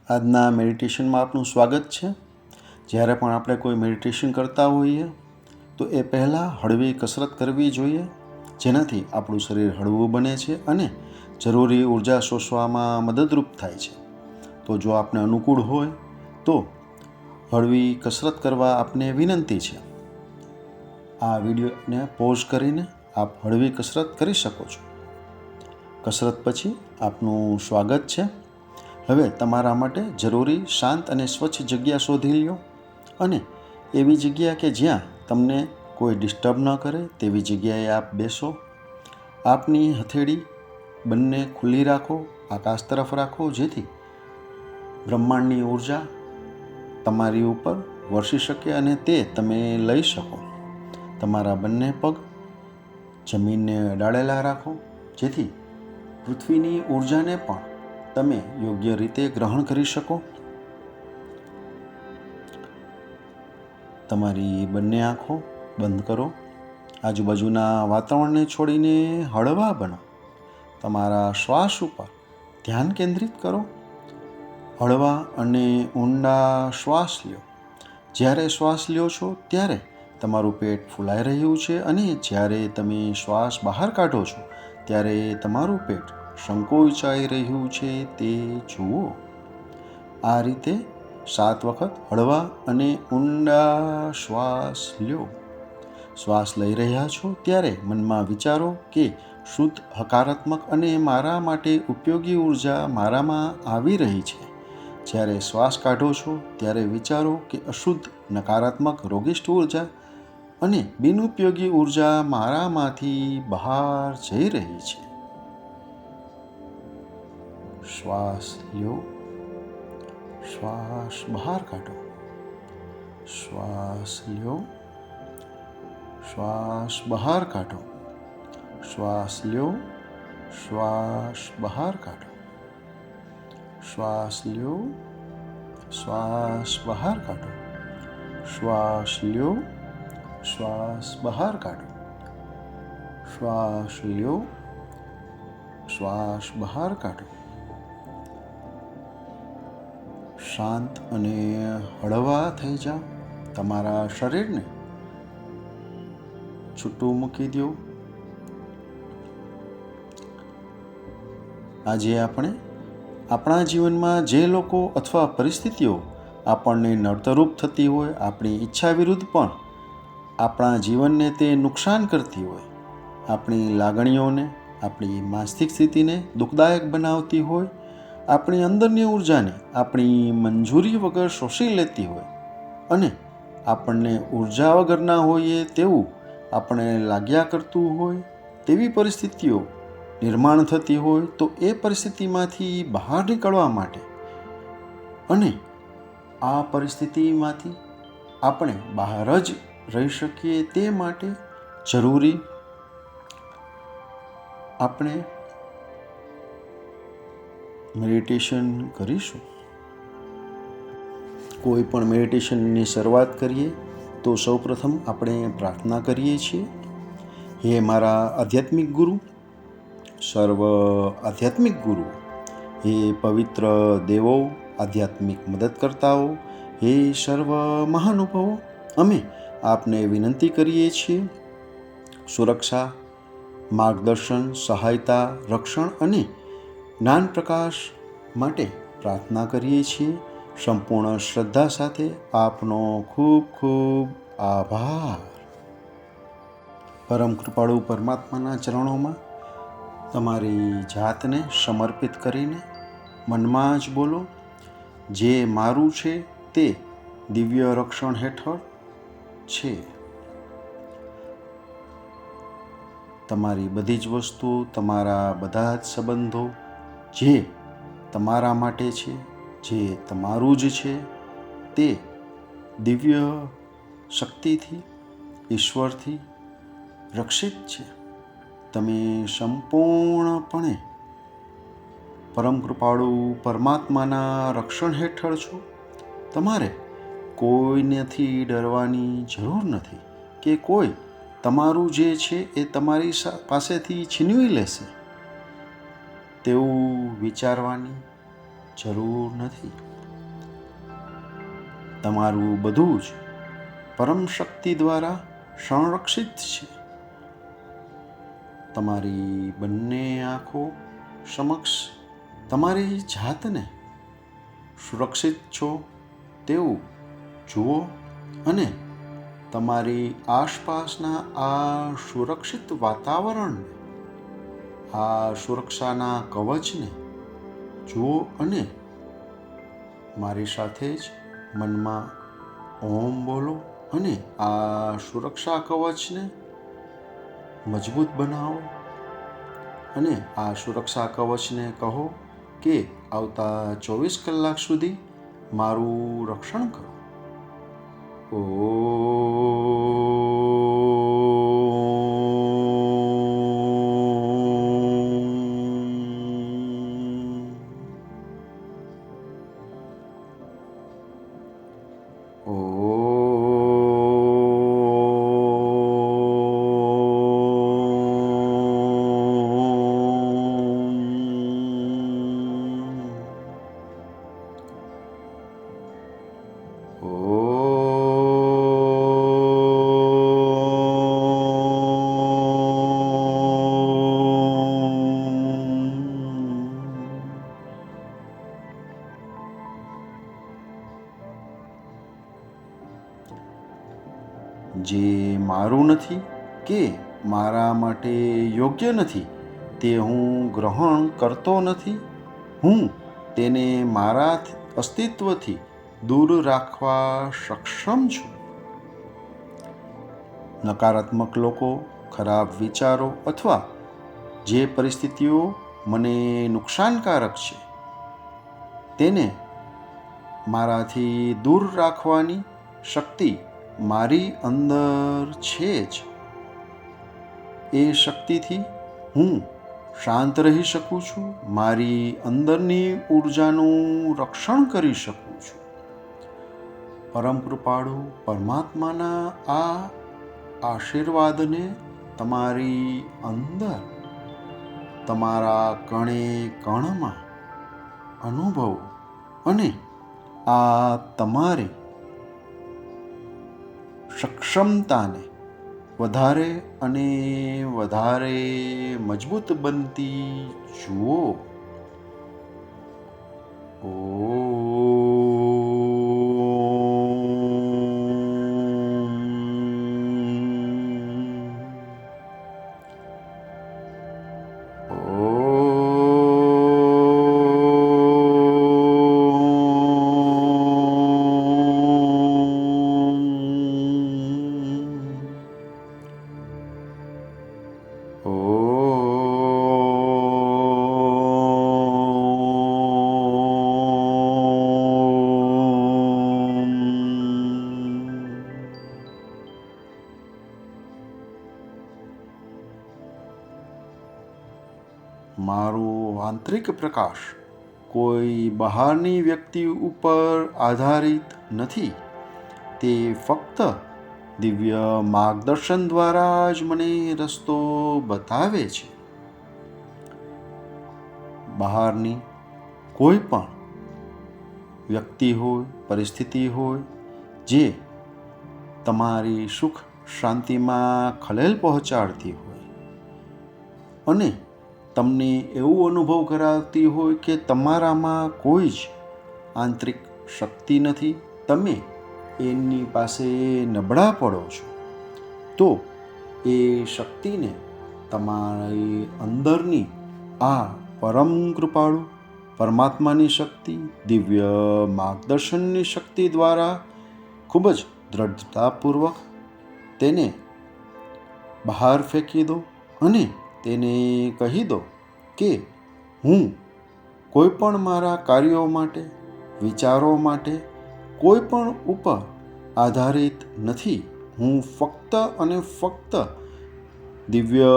આજના મેડિટેશનમાં આપનું સ્વાગત છે. જ્યારે પણ આપણે કોઈ મેડિટેશન કરતા હોઈએ તો એ પહેલાં હળવી કસરત કરવી જોઈએ, જેનાથી આપણું શરીર હળવું બને છે અને જરૂરી ઉર્જા શોષવામાં મદદરૂપ થાય છે. તો જો આપને અનુકૂળ હોય તો હળવી કસરત કરવા આપને વિનંતી છે. આ વિડીયોને પોઝ કરીને આપ હળવી કસરત કરી શકો છો. કસરત પછી આપનું સ્વાગત છે. હવે તમારા માટે જરૂરી શાંત અને સ્વચ્છ જગ્યા શોધી લો અને એવી જગ્યા કે જ્યાં તમને કોઈ ડિસ્ટર્બ ન કરે તેવી જગ્યાએ આપ બેસો. આપની હથેળી બંને ખુલ્લી રાખો, આકાશ તરફ રાખો, જેથી બ્રહ્માંડની ઉર્જા તમારી ઉપર વરસી શકે અને તે તમે લઈ શકો. તમારા બંને પગ જમીનને અડાડેલા રાખો, જેથી પૃથ્વીની ઉર્જાને પણ તમે યોગ્ય રીતે ગ્રહણ કરી શકો. તમારી બંને આંખો બંધ કરો. આજુબાજુના વાતાવરણને છોડીને હળવા બનો. તમારા શ્વાસ ઉપર ધ્યાન કેન્દ્રિત કરો. હળવા અને ઊંડા શ્વાસ લ્યો. જ્યારે શ્વાસ લ્યો છો ત્યારે તમારું પેટ ફૂલાઈ રહ્યું છે અને જ્યારે તમે શ્વાસ બહાર કાઢો છો ત્યારે તમારું પેટ સંકોચાઈ રહ્યું છે તે જુઓ. આ રીતે 7 વખત હળવા અને ઊંડા શ્વાસ લ્યો. શ્વાસ લઈ રહ્યા છો ત્યારે મનમાં વિચારો કે શુદ્ધ, હકારાત્મક અને મારા માટે ઉપયોગી ઉર્જા મારામાં આવી રહી છે. જ્યારે શ્વાસ કાઢો છો ત્યારે વિચારો કે અશુદ્ધ, નકારાત્મક, રોગિષ્ઠ ઉર્જા અને બિનઉપયોગી ઉર્જા મારામાંથી બહાર જઈ રહી છે. શ્વાસ લ્યો, શ્વાસ બહાર કાઢો. શ્વાસ લ્યો, શ્વાસ બહાર કાઢો. શ્વાસ લ્યો, શ્વાસ બહાર કાઢો. શ્વાસ લ્યો, શ્વાસ બહાર કાઢો. શ્વાસ લ્યો, શ્વાસ બહાર કાઢો. શ્વાસ લ્યો, શ્વાસ બહાર કાઢો. શાંત અને હળવા થઈ જાઓ. તમારા શરીરને છૂટું મૂકી દો. આજે આપણે આપણા જીવનમાં જે લોકો અથવા પરિસ્થિતિઓ આપણને નડતરરૂપ થતી હોય, આપણી ઈચ્છા વિરુદ્ધ પણ આપણા જીવનને તે નુકસાન કરતી હોય, આપણી લાગણીઓને, આપણી માનસિક સ્થિતિને દુઃખદાયક બનાવતી હોય, આપણી અંદરની ઉર્જાને આપણી મંજૂરી વગર શોષી લેતી હોય અને આપણને ઉર્જા વગરના હોઈએ તેવું આપણે લાગ્યા કરતું હોય, તેવી પરિસ્થિતિઓ નિર્માણ થતી હોય તો એ પરિસ્થિતિમાંથી બહાર નીકળવા માટે અને આ પરિસ્થિતિમાંથી આપણે બહાર જ રહી શકીએ તે માટે જરૂરી આપણે મેડિટેશન કરીશું. કોઈ પણ મેડિટેશનની શરૂઆત કરીએ તો સૌપ્રથમ આપણે પ્રાર્થના કરીએ છીએ. હે મારા આધ્યાત્મિક ગુરુ, સર્વ આધ્યાત્મિક ગુરુ, હે પવિત્ર દેવો, આધ્યાત્મિક મદદકર્તાઓ, હે સર્વ મહાનુભાવો, અમે આપને વિનંતી કરીએ છીએ સુરક્ષા, માર્ગદર્શન, સહાયતા, રક્ષણ અને જ્ઞાન પ્રકાશ માટે પ્રાર્થના કરીએ છીએ. સંપૂર્ણ શ્રદ્ધા સાથે આપનો ખૂબ ખૂબ આભાર. પરમ કૃપાળુ પરમાત્માના ચરણોમાં તમારી જાતને સમર્પિત કરીને મનમાં જ બોલો, જે મારું છે તે દિવ્ય રક્ષણ હેઠળ છે. તમારી બધી જ વસ્તુ, તમારા બધા જ સંબંધો જે તમારા માટે છે, જે તમારું જ છે, તે દિવ્ય શક્તિથી, ઈશ્વરથી રક્ષિત છે. તમે સંપૂર્ણપણે પરમ કૃપાળુ પરમાત્માના રક્ષણ હેઠળ છો. તમારે કોઈનાથી ડરવાની જરૂર નથી કે કોઈ તમારું જે છે એ તમારી પાસેથી છીનવી લેશે તેવું વિચારવાની જરૂર નથી. તમારું બધું જ પરમ શક્તિ દ્વારા સંરક્ષિત છે. તમારી બંને આંખો સમક્ષ તમારી જાતને સુરક્ષિત છો તેવું જુઓ અને તમારી આસપાસના આ સુરક્ષિત વાતાવરણને, આ સુરક્ષાના કવચને જુઓ અને મારી સાથે જ મનમાં ઓમ બોલો અને આ સુરક્ષા કવચને મજબૂત બનાવો અને આ સુરક્ષા કવચને કહો કે આવતા 24 કલાક સુધી મારું રક્ષણ કરો. જે મારું નથી કે મારા માટે યોગ્ય નથી તે હું ગ્રહણ કરતો નથી. હું તેને મારા અસ્તિત્વથી દૂર રાખવા સક્ષમ છું. નકારાત્મક લોકો, ખરાબ વિચારો અથવા જે પરિસ્થિતિઓ મને નુકસાનકારક છે તેને મારાથી દૂર રાખવાની શક્તિ મારી અંદર છે જ. એ શક્તિથી હું શાંત રહી શકું છું, મારી અંદરની ઊર્જાનું રક્ષણ કરી શકું છું. પરમ કૃપાળુ પરમાત્માના આ આશીર્વાદને તમારી અંદર, તમારા કણે કણમાં અનુભવો અને આ તમારી સક્ષમતાને વધારે અને વધારે મજબૂત બનતી જુઓ. મારો આંતરિક પ્રકાશ કોઈ બહારની વ્યક્તિ ઉપર આધારિત નથી. તે ફક્ત દિવ્ય માર્ગદર્શન દ્વારા જ મને રસ્તો બતાવે છે. બહારની કોઈ પણ વ્યક્તિ હોય, પરિસ્થિતિ હોય જે તમારી સુખ શાંતિમાં ખલેલ પહોંચાડતી હોય અને તમને એવું અનુભવ કરાવતી હોય કે તમારામાં કોઈ જ આંતરિક શક્તિ નથી, તમે એની પાસે નબળા પડો છો, તો એ શક્તિને તમારી અંદરની આ પરમ કૃપાળુ પરમાત્માની શક્તિ, દિવ્ય માર્ગદર્શનની શક્તિ દ્વારા ખૂબ જ દ્રઢતાપૂર્વક તેને બહાર ફેંકી દો અને તેને કહી દો કે હું કોઈ પણ મારા કાર્યો માટે, વિચારો માટે કોઈ પણ ઉપર આધારિત નથી. હું ફક્ત અને ફક્ત દિવ્ય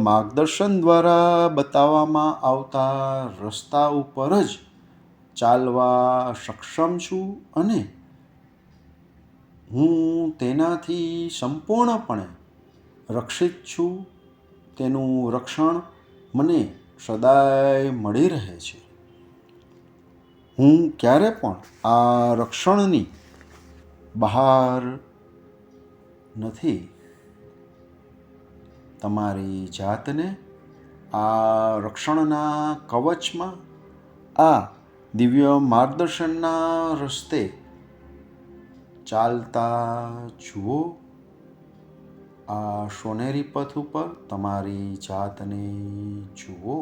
માર્ગદર્શન દ્વારા બતાવવામાં આવતા રસ્તા ઉપર જ ચાલવા સક્ષમ છું અને હું તેનાથી સંપૂર્ણપણે રક્ષિત છું. તેનું રક્ષણ મને સદાય મળી રહે છે. હું ક્યારે પણ આ રક્ષણની બહાર નથી. તમારી જાતને આ રક્ષણના કવચમાં, આ દિવ્ય માર્ગદર્શનના રસ્તે ચાલતા જુઓ. આ સોનેરી પથ ઉપર તમારી જાતને જુઓ.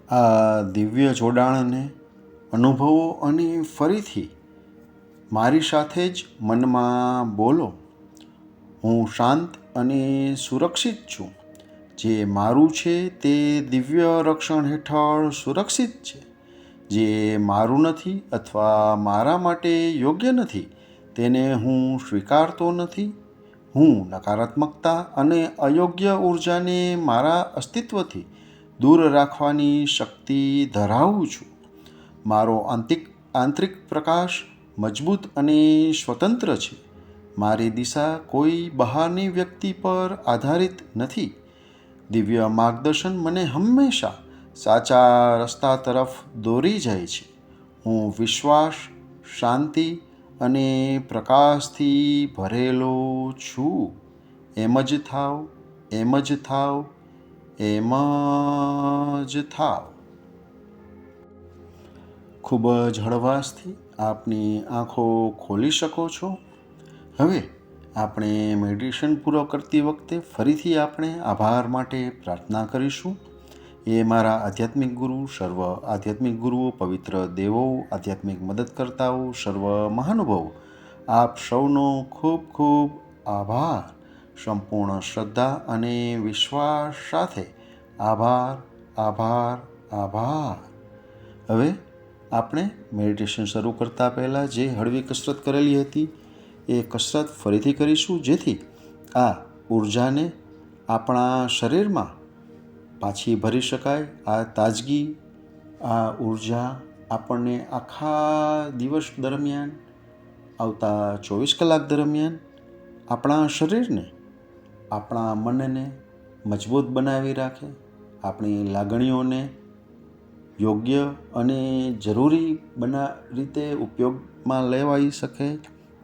આ દિવ્ય જોડાણને અનુભવો અને ફરીથી મારી સાથે જ મનમાં બોલો, હું શાંત અને સુરક્ષિત છું. જે મારું છે તે દિવ્ય રક્ષણ હેઠળ સુરક્ષિત છે. જે મારું નથી અથવા મારા માટે યોગ્ય નથી તેને હું સ્વીકારતો નથી. હું નકારાત્મકતા અને અયોગ્ય ઉર્જાને મારા અસ્તિત્વથી દૂર રાખવાની શક્તિ ધરાવું છું. મારો આંતરિક પ્રકાશ મજબૂત અને સ્વતંત્ર છે. મારી દિશા કોઈ બહારની વ્યક્તિ પર આધારિત નથી. દિવ્ય માર્ગદર્શન મને હંમેશા સાચા રસ્તા તરફ દોરી જાય છે. હું વિશ્વાસ, શાંતિ અને પ્રકાશથી ભરેલો છું. એમ જ થાવ, એમ જ થાવ, એમ જ થાવ. ખૂબ જ હળવાશથી આપની આંખો ખોલી શકો છો. હવે આપણે મેડિટેશન પૂરો કરતી વખતે ફરીથી આપણે આભાર માટે પ્રાર્થના કરીશું. એ મારા આધ્યાત્મિક ગુરુ, સર્વ આધ્યાત્મિક ગુરુઓ, પવિત્ર દેવો, આધ્યાત્મિક મદદકર્તાઓ, સર્વ મહાનુભાવો, આપ સૌનો ખૂબ ખૂબ આભાર. સંપૂર્ણ શ્રદ્ધા અને વિશ્વાસ સાથે આભાર, આભાર, આભાર. હવે આપણે મેડિટેશન શરૂ કરતાં પહેલાં જે હળવી કસરત કરેલી હતી એ કસરત ફરીથી કરીશું, જેથી આ ઉર્જાને આપણા શરીરમાં પાછી ભરી શકાય. આ તાજગી, આ ઉર્જા આપણને આખા દિવસ દરમિયાન, આવતા 24 કલાક દરમિયાન આપણા શરીરને, આપણા મનને મજબૂત બનાવી રાખે. આપણી લાગણીઓને યોગ્ય અને જરૂરી રીતે ઉપયોગમાં લેવાઈ શકે.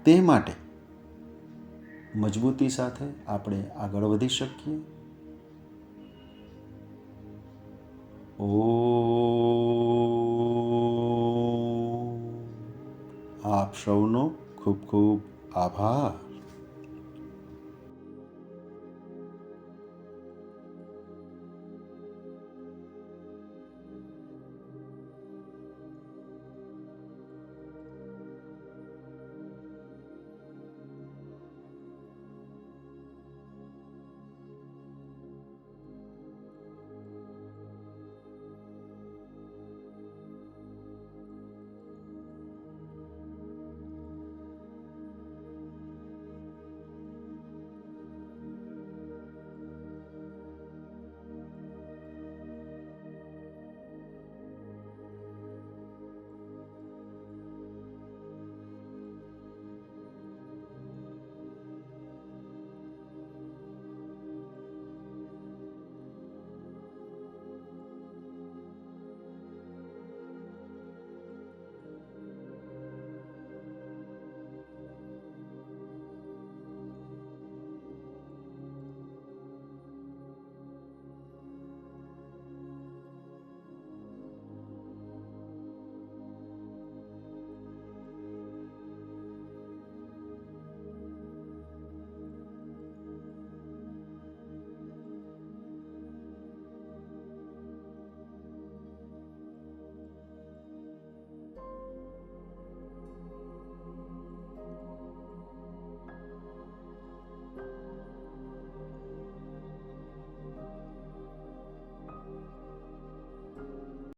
તે માટે મજબૂતી સાથે આપણે આગળ વધી શકીએ. આપ સૌનો ખૂબ ખૂબ આભાર.